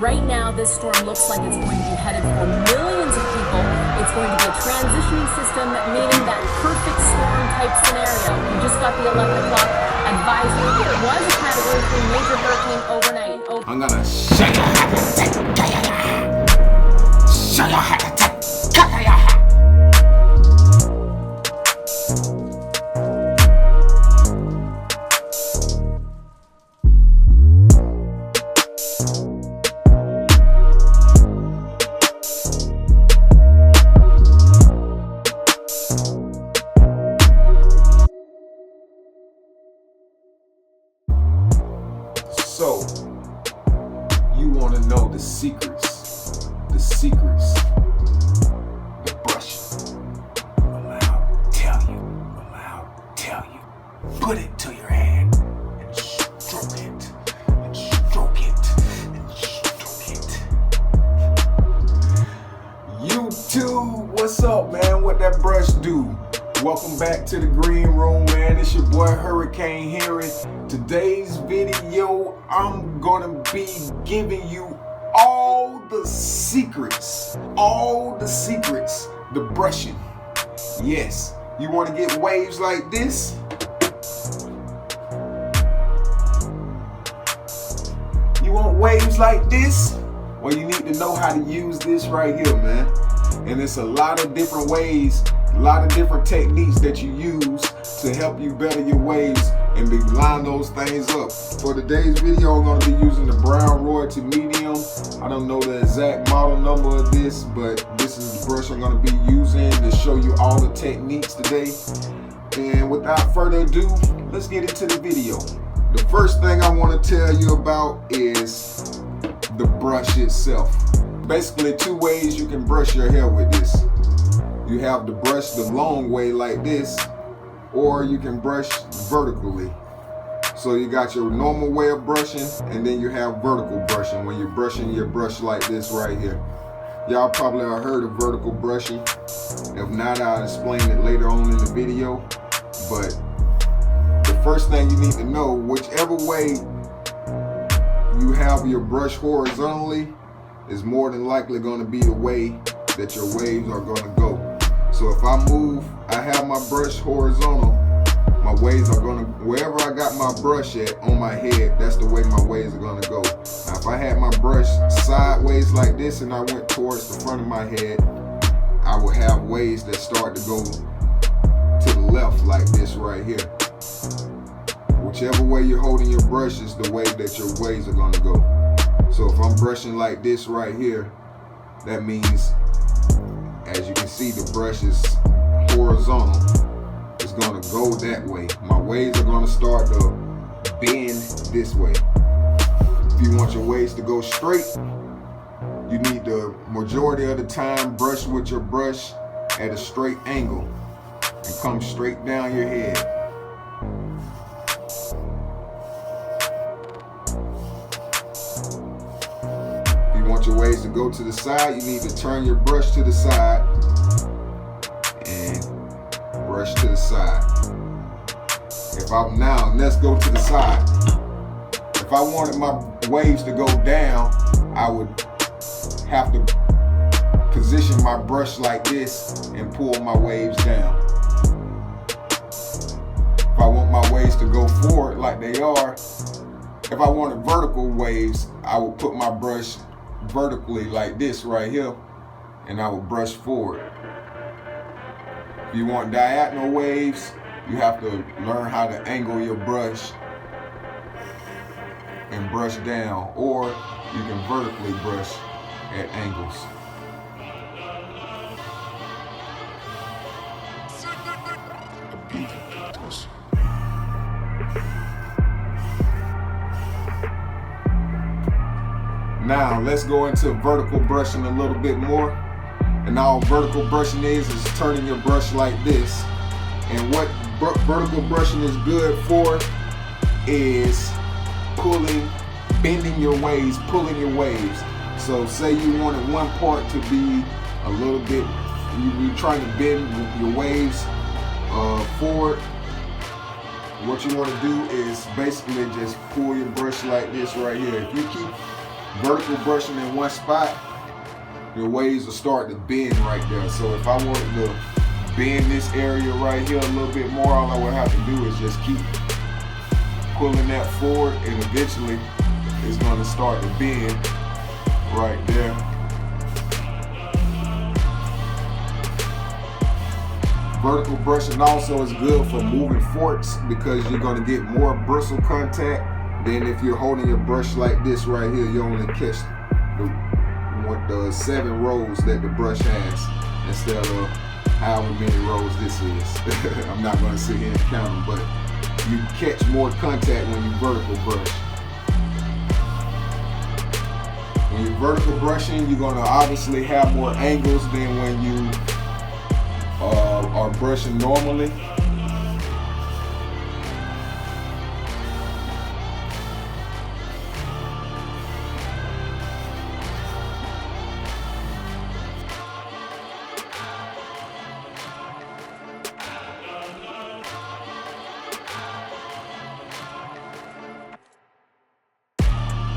Right now, this storm looks like it's going to be headed for millions of people. It's going to be a transitioning system, meaning that perfect storm type scenario. We just got the 11 o'clock advisory. It was a Category 3 major hurricane overnight. I'm gonna show you how to take show you how to take So, you want to know the secrets, the brushing. Allow, tell you, put it to your hand and stroke it, and stroke it, and stroke it. YouTube, what's up, man? What that brush do? Welcome back to the green room, man. It's your boy Hurricane Henry. Today's video, I'm gonna be giving you all the secrets, the brushing. Yes, you want to get waves like this? You want waves like this? Well, you need to know how to use this right here, man. And it's a lot of different ways, a lot of different techniques that you use to help you better your waves and line those things up. For today's video, I'm going to be using the Brown Royalty Medium. I don't know the exact model number of this, but this is the brush I'm going to be using to show you all the techniques today. And without further ado, let's get into the video. The first thing I want to tell you about is the brush itself. Basically, two ways you can brush your hair with this. You have the brush the long way like this, or you can brush vertically. So you got your normal way of brushing, and then you have vertical brushing when you're brushing your brush like this right here. Y'all probably have heard of vertical brushing. If not, I'll explain it later on in the video. But the first thing you need to know, whichever way you have your brush horizontally is more than likely going to be the way that your waves are going to go. So if I have my brush horizontal, my waves are going to, wherever I got my brush at on my head, that's the way my waves are going to go. Now if I had my brush sideways like this and I went towards the front of my head, I would have waves that start to go to the left like this right here. Whichever way you're holding your brush is the way that your waves are going to go. So if I'm brushing like this right here, that means, as you can see, the brush is horizontal. It's going to go that way. My waves are going to start to bend this way. If you want your waves to go straight, you need the majority of the time brush with your brush at a straight angle and come straight down your head. Want your waves to go to the side, you need to turn your brush to the side and brush to the side. Now let's go to the side. If I wanted my waves to go down, I would have to position my brush like this and pull my waves down. If I want my waves to go forward like they are, if I wanted vertical waves, I would put my brush vertically like this right here, and I will brush forward. If you want diagonal waves, you have to learn how to angle your brush and brush down, or you can vertically brush at angles. Now let's go into vertical brushing a little bit more. And all vertical brushing is turning your brush like this. And what vertical brushing is good for is bending your waves, pulling your waves. So say you wanted one part to be a little bit, you're trying to bend your waves forward. What you want to do is basically just pull your brush like this right here. If you keep vertical brushing in one spot, your waves will start to bend right there. So if I wanted to bend this area right here a little bit more, all I would have to do is just keep pulling that forward, and eventually it's going to start to bend right there. Vertical brushing also is good for moving forks because you're going to get more bristle contact than if you're holding your brush like this right here. You only catch the 7 rows that the brush has instead of however many rows this is. I'm not going to sit here and count them, but you catch more contact when you vertical brush. When you're vertical brushing, you're going to obviously have more angles than when you are brushing normally.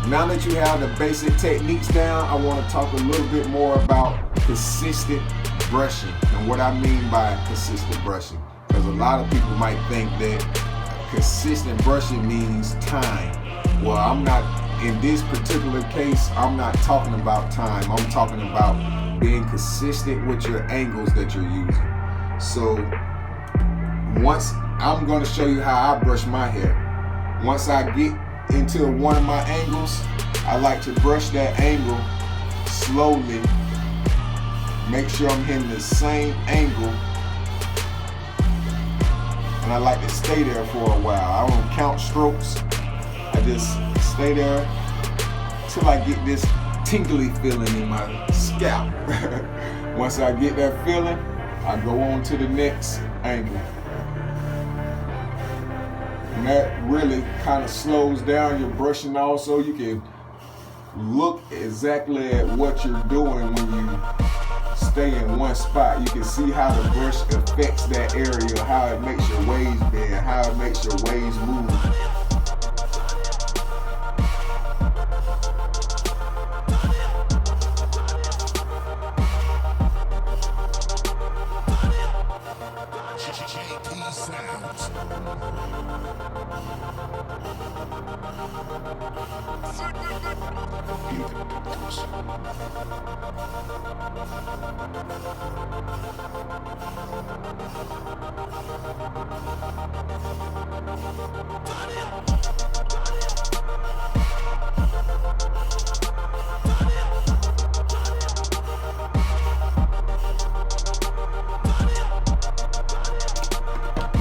Now that you have the basic techniques down, I want to talk a little bit more about consistent brushing and what I mean by consistent brushing. Because a lot of people might think that consistent brushing means time. Well, I'm not, in this particular case, I'm not talking about time. I'm talking about being consistent with your angles that you're using. So once, I'm going to show you how I brush my hair. Once I get into one of my angles, I like to brush that angle slowly, make sure I'm hitting the same angle, and I like to stay there for a while. I don't count strokes, I just stay there till I get this tingly feeling in my scalp. Once I get that feeling, I go on to the next angle. And that really kind of slows down your brushing also. You can look exactly at what you're doing when you stay in one spot. You can see how the brush affects that area, how it makes your waves bend, how it makes your waves move.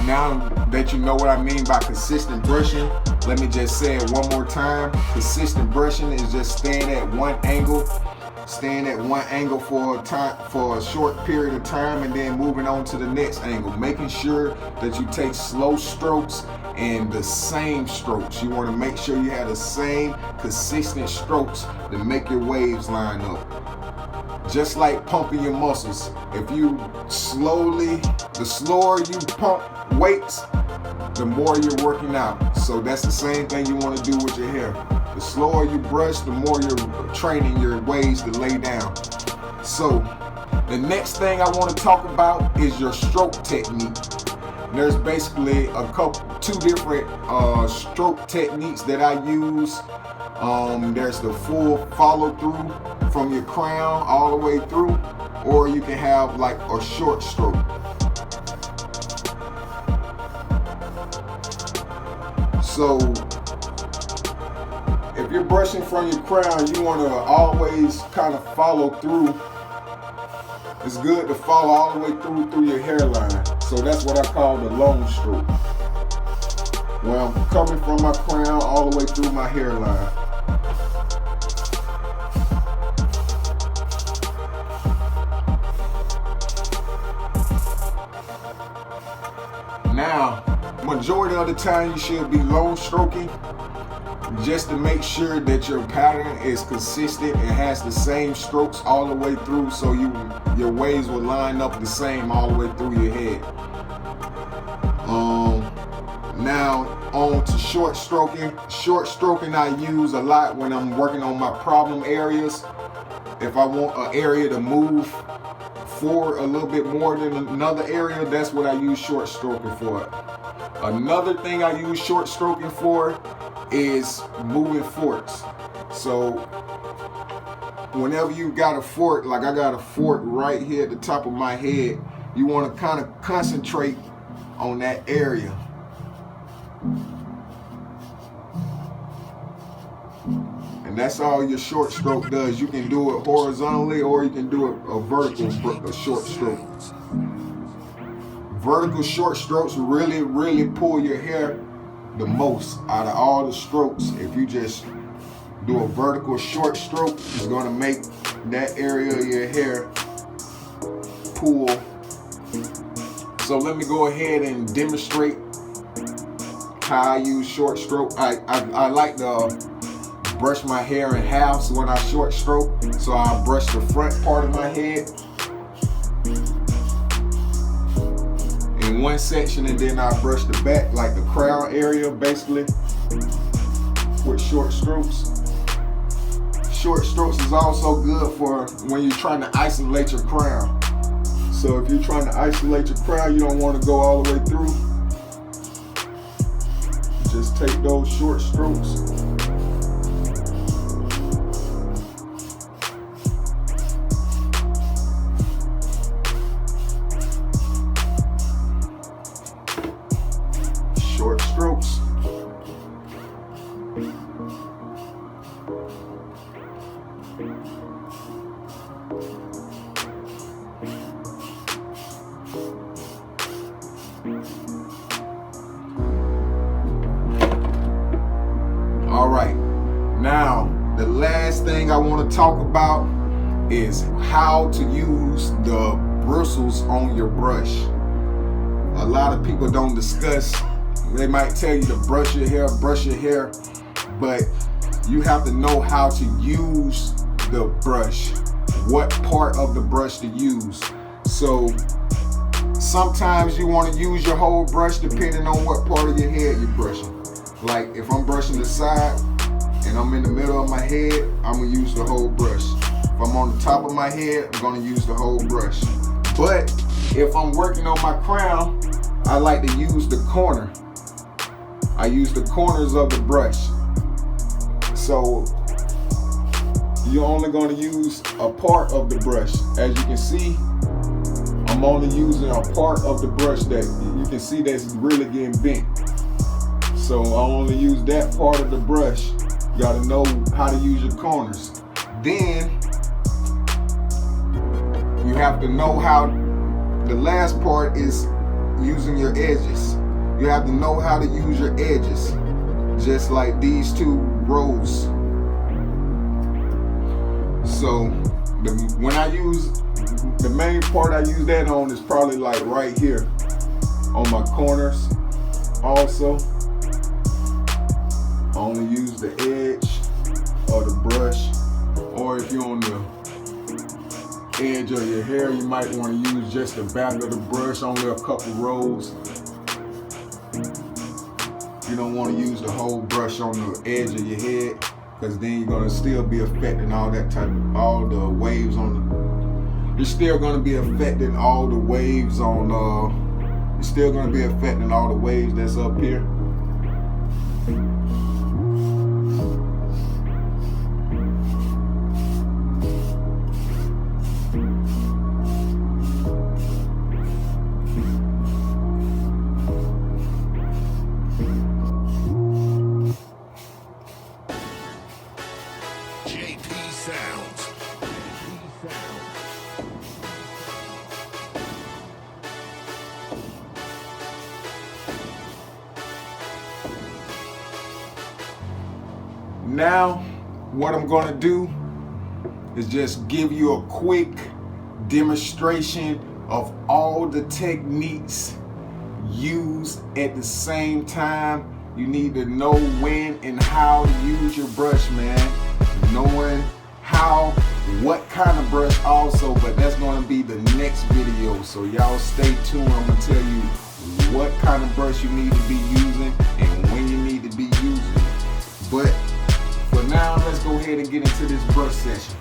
Now that you know what I mean by consistent brushing, let me just say it one more time. Consistent brushing is just staying at one angle for a short period of time, and then moving on to the next angle, making sure that you take slow strokes and the same strokes. You want to make sure you have the same consistent strokes to make your waves line up. Just like pumping your muscles. If you the slower you pump weights, the more you're working out. So that's the same thing you want to do with your hair. The slower you brush, the more you're training your waves to lay down. So the next thing I want to talk about is your stroke technique. There's basically two different stroke techniques that I use. There's the full follow through from your crown all the way through, or you can have like a short stroke. So if you're brushing from your crown, you want to always kind of follow through. It's good to follow all the way through your hairline. So that's what I call the long stroke. Where I'm coming from my crown all the way through my hairline. Now, majority of the time you should be long stroking, just to make sure that your pattern is consistent and has the same strokes all the way through, so your waves will line up the same all the way through your head. Now on to short stroking. Short stroking I use a lot when I'm working on my problem areas. If I want an area to move forward a little bit more than another area, that's what I use short stroking for. Another thing I use short stroking for is moving forks. So whenever you got a fork, like I got a fork right here at the top of my head, you want to kind of concentrate on that area. And that's all your short stroke does. You can do it horizontally or you can do a vertical short stroke. Vertical short strokes really pull your hair the most out of all the strokes. If you just do a vertical short stroke, it's going to make that area of your hair pull. So let me go ahead and demonstrate how I use short stroke. I like to brush my hair in halves when I short stroke. So I brush the front part of my head in one section, and then I brush the back, like the crown area, basically, with short strokes. Short strokes is also good for when you're trying to isolate your crown. So if you're trying to isolate your crown, you don't want to go all the way through. Just take those short strokes. Short strokes. All right, now the last thing I want to talk about is how to use the bristles on your brush. A lot of people don't discuss, they might tell you to brush your hair, but you have to know how to use the brush, what part of the brush to use. So sometimes you want to use your whole brush depending on what part of your head you're brushing. Like if I'm brushing the side and I'm in the middle of my head, I'm gonna use the whole brush. If I'm on the top of my head, I'm gonna use the whole brush. But if I'm working on my crown, I like to use the corner. I use the corners of the brush. So you're only gonna use a part of the brush. As you can see, I'm only using a part of the brush that you can see that's really getting bent. So I only use that part of the brush. You gotta know how to use your corners. Then you have to know how, the last part is using your edges. You have to know how to use your edges, just like these two rows. So when I use, the main part I use that on is probably like right here on my corners. Also, I only use the edge of the brush, or if you're on the edge of your hair, you might want to use just the back of the brush, only a couple rows. You don't want to use the whole brush on the edge of your head, because then you're gonna still be affecting all that type of, all the waves on the, you're still gonna be affecting all the waves on, you're still gonna be affecting all the waves that's up here. Now, what I'm gonna do is just give you a quick demonstration of all the techniques used at the same time. You need to know when and how to use your brush, man. Knowing how, what kind of brush also, but that's gonna be the next video. So y'all stay tuned. I'm gonna tell you what kind of brush you need to be using and when you But for now, let's go ahead and get into this brush session.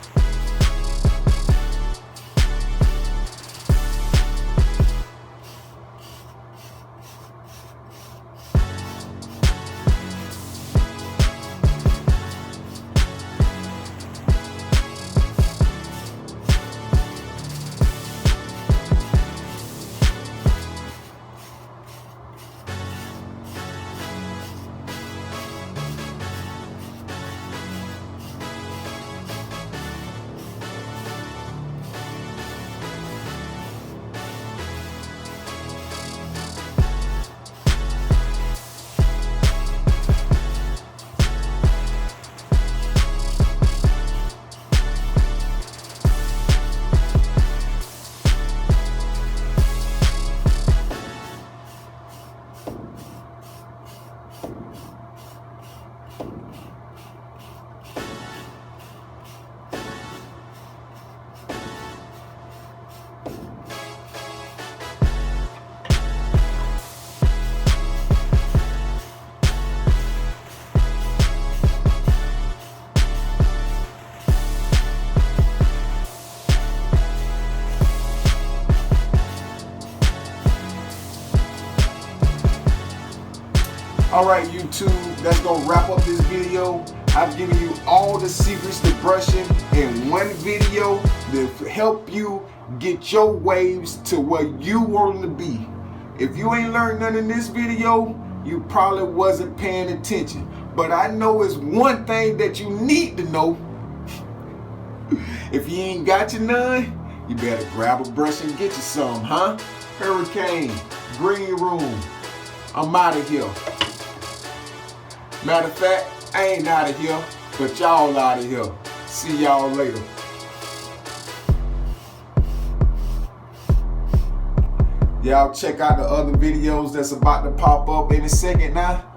Alright YouTube, that's gonna wrap up this video. I've given you all the secrets to brushing in one video to help you get your waves to where you want them to be. If you ain't learned none in this video, you probably wasn't paying attention. But I know it's one thing that you need to know. If you ain't got your none, you better grab a brush and get you some, huh? Hurricane, Green Room, I'm out of here. Matter of fact, I ain't out of here, but y'all out of here. See y'all later. Y'all check out the other videos that's about to pop up in a second now.